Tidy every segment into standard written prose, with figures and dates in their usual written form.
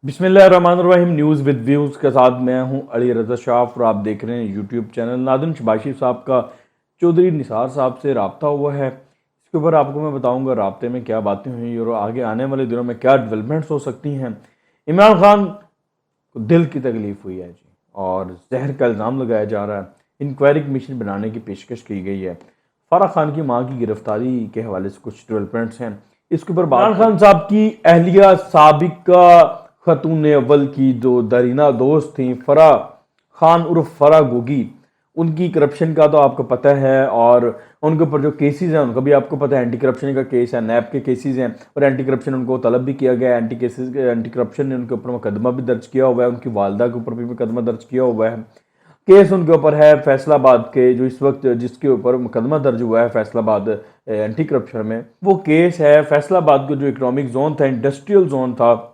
बिस्मिल्लाहिर्रहमानिर्रहीम। News with views के साथ मैं हूं अली रज़ा शाफ और आप देख रहे हैं यूट्यूब चैनल। नादिम शबाशी साहब का चौधरी निसार साहब से रब्ता हुआ है। इसके ऊपर आपको मैं बताऊंगा रब्ते में क्या बातें हुई और आगे आने वाले दिनों में क्या डेवलपमेंट्स हो सकती हैं। इमरान खान को दिल की तकलीफ हुई है जी, और जहर का इल्ज़ाम लगाया जा रहा है। इंक्वायरी कमीशन बनाने की पेशकश की गई है। फराह खान की मां की गिरफ्तारी के हवाले से कुछ डेवलपमेंट्स हैं। इसके ऊपर इमरान खान साहब की अहलिया साबिका खतून अव्वल की जो दरीना दोस्त थी फराह खान उर्फ फराह गोगी, उनकी करप्शन का तो आपको पता है, और उनके ऊपर जो केसेस हैं उनका भी आपको पता है। एंटी करप्शन का केस है, नैब के केसेस हैं, और एंटी करप्शन उनको तलब भी किया गया है। एंटी करप्शन ने उनके ऊपर मुकदमा भी दर्ज किया हुआ है, उनकी वालदा के ऊपर भी मुकदमा दर्ज किया हुआ है। केस उनके ऊपर है फैसलाबाद के, जो इस वक्त जिसके ऊपर मुकदमा दर्ज हुआ है फैसलाबाद एंटी करप्शन में, वो केस है फैसलाबाद का जो इकोनॉमिक जोन था, इंडस्ट्रियल जोन था,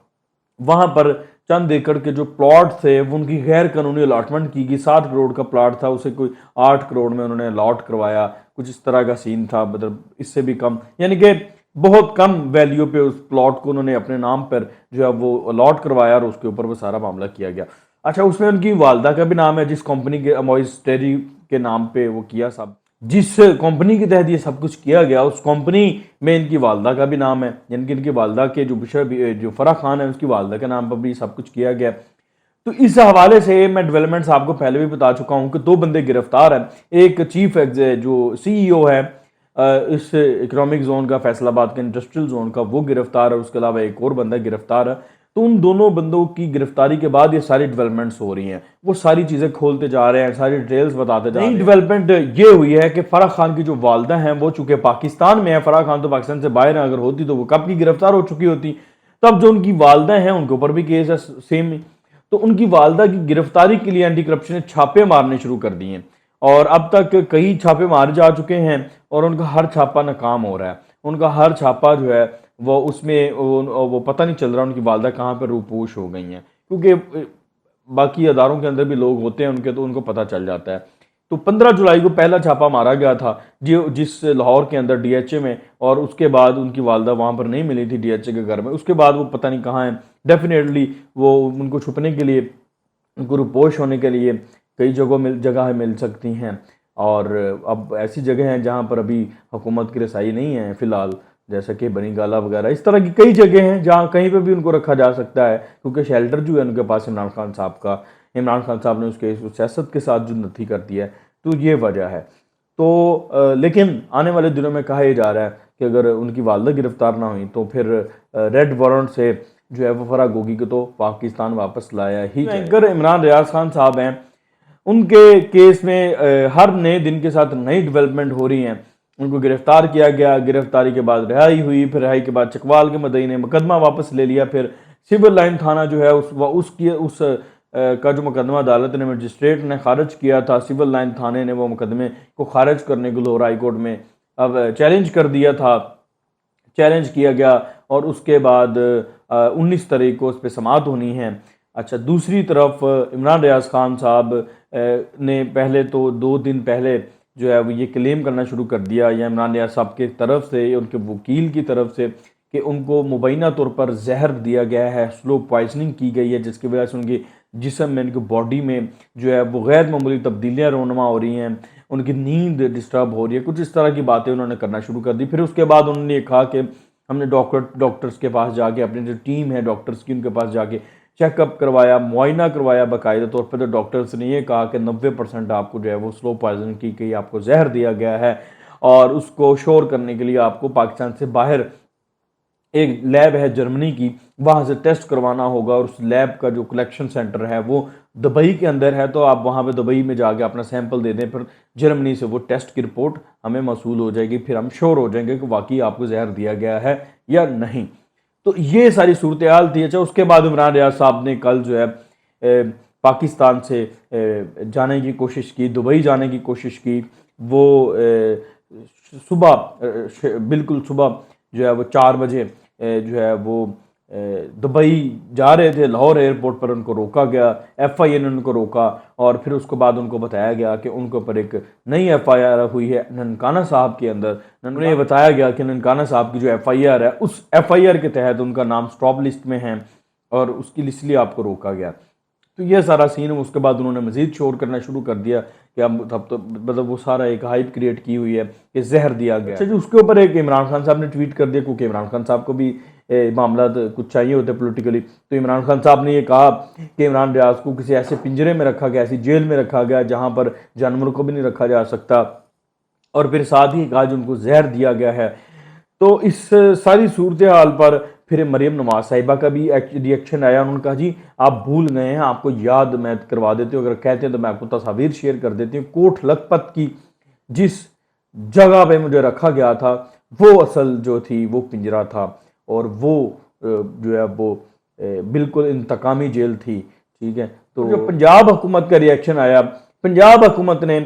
वहां पर चंद एकड़ के जो प्लॉट थे वो उनकी गैर कानूनी अलॉटमेंट की गई। 7 करोड़ का प्लॉट था, उसे कोई 8 करोड़ में उन्होंने अलॉट करवाया। कुछ इस तरह का सीन था, मतलब इससे भी कम, यानी कि बहुत कम वैल्यू पे उस प्लॉट को उन्होंने अपने नाम पर जो है वो अलॉट करवाया, और उसके ऊपर वो सारा मामला किया गया। अच्छा, उसमें उनकी वालदा का भी नाम है, जिस कंपनी के अमॉइस टेरी के नाम पे वो किया सब, जिस कंपनी के तहत ये सब कुछ किया गया उस कंपनी में इनकी वालदा का भी नाम है, यानी कि इनकी वालदा के जो विषय जो फराह खान है उसकी वालदा के नाम पर भी सब कुछ किया गया। तो इस हवाले से मैं डेवलपमेंट्स आपको पहले भी बता चुका हूं कि 2 बंदे गिरफ्तार हैं। एक चीफ जो सीईओ है इस इकोनॉमिक जोन का, फैसलाबाद के इंडस्ट्रियल जोन का, वो गिरफ्तार है। उसके अलावा एक और बंदा गिरफ्तार है। तो उन दोनों बंदों की गिरफ्तारी के बाद ये सारी डेवलपमेंट्स हो रही हैं, वो सारी चीज़ें खोलते जा रहे हैं, सारी डिटेल्स बताते जा रहे हैं। डेवलपमेंट ये हुई है कि फराह खान की जो वालदा हैं वो चूंकि पाकिस्तान में है, फराह खान तो पाकिस्तान से बाहर है, अगर होती तो वो कब की गिरफ्तार हो चुकी होती। तब जो उनकी वालदा हैं उनके ऊपर भी केस है सेम। तो उनकी वालदा की गिरफ्तारी के लिए एंटी करप्शन ने छापे मारने शुरू कर दिए हैं, और अब तक कई छापे मारे जा चुके हैं, और उनका हर छापा नाकाम हो रहा है। उनका हर छापा जो है वो उसमें वो पता नहीं चल रहा उनकी वालदा कहाँ पर रूपोश हो गई हैं, क्योंकि बाकी अदारों के अंदर भी लोग होते हैं उनके, तो उनको पता चल जाता है। तो 15 जुलाई को पहला छापा मारा गया था जो जिस लाहौर के अंदर डीएचए में, और उसके बाद उनकी वालदा वहाँ पर नहीं मिली थी डीएचए के घर में। उसके बाद वो पता नहीं कहाँ है। डेफिनेटली वो उनको छुपने के लिए, उनको रूपोश होने के लिए कई जगह मिल सकती हैं, और अब ऐसी जगह हैं जहाँ पर अभी हुकूमत की रसाई नहीं है फ़िलहाल, जैसा कि बनी गाला वगैरह। इस तरह की कई जगह हैं जहाँ कहीं पे भी उनको रखा जा सकता है, क्योंकि शेल्टर जो है उनके पास इमरान खान साहब का, इमरान खान साहब ने उसके सियासत के साथ जो नथी कर दिया है, तो ये वजह है। तो लेकिन आने वाले दिनों में कहा यह जा रहा है कि अगर उनकी वालदा गिरफ्तार ना हुई तो फिर रेड वारंट से जो है वो फराह गोगी को तो पाकिस्तान वापस लाया ही जाएगा। अगर इमरान रियाज खान साहब हैं, उनके केस में हर नए दिन के साथ नई डेवलपमेंट हो रही हैं। उनको गिरफ्तार किया गया, गिरफ्तारी के बाद रिहाई हुई, फिर रिहाई के बाद चकवाल के मदई ने मुकदमा वापस ले लिया। फिर सिविल लाइन थाना जो है उस का जो मुकदमा अदालत ने, मजिस्ट्रेट ने खारिज किया था, सिविल लाइन थाने ने वो मुकदमे को खारिज करने को लाहौर हाई कोर्ट में अब चैलेंज कर दिया था, चैलेंज किया गया, और उसके बाद 19 तारीख को उस पर समाअत होनी है। अच्छा, दूसरी तरफ इमरान रियाज खान साहब ने पहले तो 2 दिन पहले जो है वो ये क्लेम करना शुरू कर दिया, या इमरान रियाज साहब की तरफ से या उनके वकील की तरफ से, कि उनको मुबैना तौर पर जहर दिया गया है, स्लो पॉइजनिंग की गई है, जिसकी वजह से उनकी जिस्म में, उनकी बॉडी में जो है वो गैर मामूली तब्दीलियाँ रोनमा हो रही हैं, उनकी नींद डिस्टर्ब हो रही है। कुछ इस तरह की बातें उन्होंने करना शुरू कर दी। फिर उसके बाद उन्होंने ये कहा कि हमने डॉक्टर्स के पास जाके, अपनी जो टीम है डॉक्टर्स की, उनके पास जाके चेकअप करवाया, मुआयना करवाया बाकायदा तौर पर। तो डॉक्टर्स ने ये कहा कि 90% आपको जो है वो स्लो पॉइजन की गई, आपको जहर दिया गया है, और उसको श्योर करने के लिए आपको पाकिस्तान से बाहर एक लैब है जर्मनी की, वहाँ से टेस्ट करवाना होगा, और उस लैब का जो कलेक्शन सेंटर है वो दुबई के अंदर है। तो आप वहाँ पे दुबई में जाके अपना सैंपल दे दें, फिर जर्मनी से वो टेस्ट की रिपोर्ट हमें मौसूल हो जाएगी, फिर हम श्योर हो जाएंगे कि वाकई आपको जहर दिया गया है या नहीं। तो ये सारी सूरत हाल थी। अच्छा, उसके बाद इमरान रियाज साहब ने कल जो है पाकिस्तान से जाने की कोशिश की, दुबई जाने की कोशिश की। वो सुबह बिल्कुल सुबह जो है वो 4 बजे जो है वो दुबई जा रहे थे, लाहौर एयरपोर्ट पर उनको रोका गया, एफआईए ने उनको रोका, और फिर उसके बाद उनको बताया गया कि उनके ऊपर एक नई एफआईआर हुई है ननकाना साहब के अंदर। उन्हें बताया गया कि ननकाना साहब की जो एफआईआर है, उस एफआईआर के तहत उनका नाम स्टॉप लिस्ट में है, और उसके इसलिए आपको रोका गया। तो ये सारा सीन है। उसके बाद उन्होंने मज़ीद शोर करना शुरू कर दिया कि अब तब तो मतलब वो सारा एक हाइप क्रिएट की हुई है कि जहर दिया गया। अच्छा जी, उसके ऊपर एक इमरान खान साहब ने ट्वीट कर दिया, क्योंकि इमरान खान साहब को भी मामला कुछ चाहिए होते पोलिटिकली। तो इमरान खान साहब ने ये कहा कि इमरान रियाज को किसी ऐसे पिंजरे में रखा गया, ऐसी जेल में रखा गया जहाँ पर जानवरों को भी नहीं रखा जा सकता, और फिर साथ ही कहा उनको जहर दिया गया है। तो इस सारी सूरत हाल पर फिर मरियम नवाज साहिबा का भी रिएक्शन आया। उन्होंने कहा जी आप भूल गए हैं, आपको याद मैं करवा देती हूँ, अगर कहते हैं तो मैं आपको तस्वीर शेयर कर देती हूँ। कोट लखपत की जिस जगह पे मुझे रखा गया था वो असल जो थी वो पिंजरा था, और वो जो है वो बिल्कुल इंतकामी जेल थी। ठीक है, तो जो पंजाब हुकूमत का रिएक्शन आया, पंजाब हुकूमत ने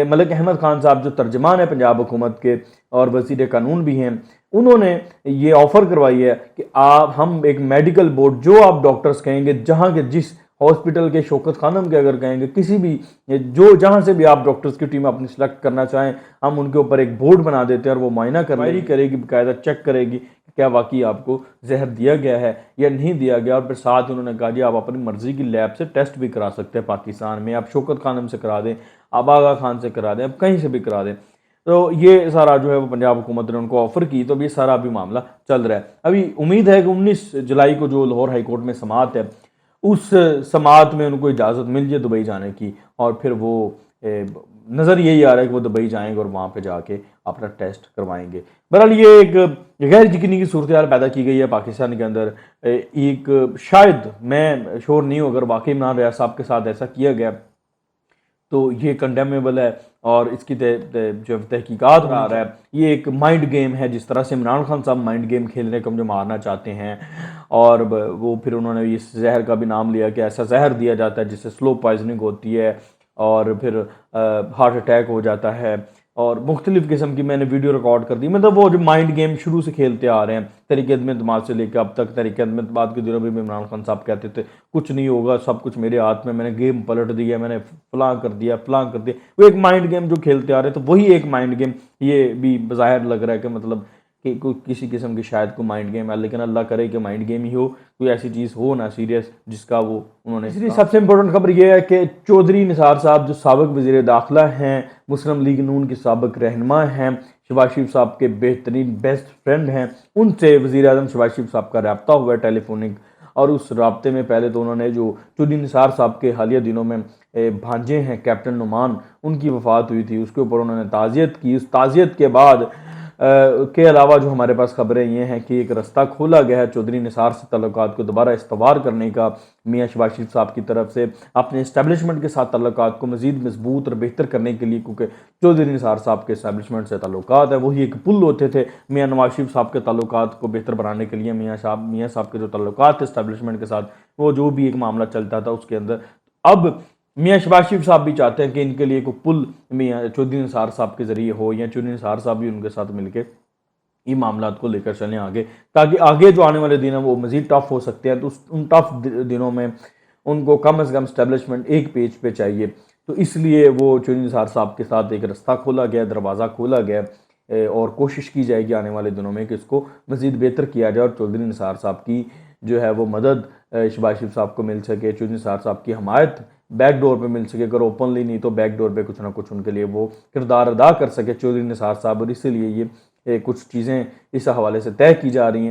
मलिक अहमद खान साहब जो तर्जमान है पंजाब हुकूमत के और वज़ीर कानून भी हैं, उन्होंने ये ऑफ़र करवाई है कि आप हम एक मेडिकल बोर्ड, जो आप डॉक्टर्स कहेंगे, जहाँ के जिस हॉस्पिटल के शौकत खानम के अगर कहेंगे, किसी भी जो जहाँ से भी आप डॉक्टर्स की टीम अपनी सेलेक्ट करना चाहें, हम उनके ऊपर एक बोर्ड बना देते हैं और वो मुआयना करेगी, बाकायदा चेक करेगी कि क्या वाकई आपको जहर दिया गया है या नहीं दिया गया। और फिर साथ ही उन्होंने कहा जी आप अपनी मर्जी की लैब से टेस्ट भी करा सकते हैं पाकिस्तान में, आप शौकत खानम से करा दें, आप आगा खान से करा दें, आप कहीं से भी करा दें। तो ये सारा जो है वो पंजाब हुकूमत ने उनको ऑफर की। तो ये सारा अभी मामला चल रहा है। अभी उम्मीद है कि 19 जुलाई को जो लाहौर हाई कोर्ट में समाअत है, उस समाअत में उनको इजाज़त मिल जाए दुबई जाने की, और फिर वो नज़र यही आ रहा है कि वो दुबई जाएंगे और वहाँ पे जाके अपना टेस्ट करवाएंगे। बहरहाल ये एक गैर यकीनी की सूरत हाल पैदा की गई है पाकिस्तान के अंदर। एक शायद मैं श्योर नहीं हूँ, अगर वाकई इमरान रियाज साहब के साथ ऐसा किया गया तो ये कंडेमेबल है, और इसकी जो तहकीकात आ रहा है ये एक माइंड गेम है, जिस तरह से इमरान खान साहब माइंड गेम खेलने को मुझे मारना चाहते हैं। और वो फिर उन्होंने इस जहर का भी नाम लिया कि ऐसा जहर दिया जाता है जिससे स्लो पॉइजनिंग होती है और फिर हार्ट अटैक हो जाता है, और मुख्तलिफ़ किस्म की मैंने वीडियो रिकॉर्ड कर दी। मतलब वो जो माइंड गेम शुरू से खेलते आ रहे हैं, तरीक़े अहमद से लेकर अब तक। तरीक़े अहमद के दिनों में भी इमरान खान साहब कहते थे कुछ नहीं होगा, सब कुछ मेरे हाथ में, मैंने गेम पलट दिया, मैंने फलां कर दिया, फलां कर दिया। वो एक माइंड गेम जो खेलते आ रहे हैं, तो वही एक माइंड गेम ये भी बज़ाहिर लग रहा है कि मतलब कि कोई किसी किस्म की शायद कोई माइंड गेम है, लेकिन अल्लाह करे कि माइंड गेम ही हो, कोई ऐसी चीज़ हो ना सीरियस जिसका वो उन्होंने। इसलिए सबसे इंपॉर्टेंट खबर यह है कि चौधरी निसार साहब जो साबिक वज़ीर दाखिला हैं, मुस्लिम लीग नून के साबिक रहनुमा हैं, शहबाज शरीफ साहब के बेहतरीन बेस्ट फ्रेंड हैं, उनसे वज़ीर आज़म शहबाज शरीफ साहब का रब्ता हुआ है टेलीफोनिक। और उस रब्ते में पहले तो उन्होंने जो चौधरी निसार साहब के हालिया दिनों में भांजे हैं कैप्टन नुमान, उनकी वफ़ात हुई थी, उसके ऊपर उन्होंने ताज़ियत की। उस ताज़ियत के बाद के अलावा जो हमारे पास खबरें ये हैं कि एक रास्ता खोला गया है चौधरी निसार से तल्लुकात को दोबारा इस्तवार करने का मियाँ शहबाज शरीफ साहब की तरफ से, अपने इस्टेब्लिशमेंट के साथ तल्लुकात को मज़ीद मजबूत और बेहतर करने के लिए, क्योंकि चौधरी निसार साहब के इस्टेब्लिशमेंट से तल्लुकात है वही एक पुल होते थे मियाँ नवाज शरीफ साहब के तल्लुकात को बेहतर बनाने के लिए। मियाँ साहब के जो तल्लुकात थे इस्टेब्लिशमेंट के साथ, वो जो भी एक मामला चलता था उसके अंदर, अब मियाँ शहबाज शरीफ साहब भी चाहते हैं कि इनके लिए कोई पुल मियाँ चौधरी निसार साहब के ज़रिए हो, या चौधरी निसार साहब भी उनके साथ मिलकर ये मामला को लेकर चलें आगे, ताकि आगे जो आने वाले दिन हैं वो मज़ीद टफ हो सकते हैं। तो उन टफ दिनों में उनको कम से कम स्टैब्लिशमेंट एक पेज पे चाहिए। तो इसलिए वो चौधरी निसार साहब के साथ एक रास्ता खोला गया, दरवाज़ा खोला गया, और कोशिश की जाएगी आने वाले दिनों में कि इसको मज़ीद बेहतर किया जाए और चौधरी निसार साहब की जो है वो मदद शहबाज शरीफ साहब को मिल सके, चौधरी निसार साहब की हमायत बैक डोर पे मिल सके, अगर ओपनली नहीं तो बैक डोर पे कुछ ना कुछ उनके लिए वो किरदार अदा कर सके चौधरी निसार साहब। और इसीलिए ये कुछ चीज़ें इस हवाले से तय की जा रही हैं।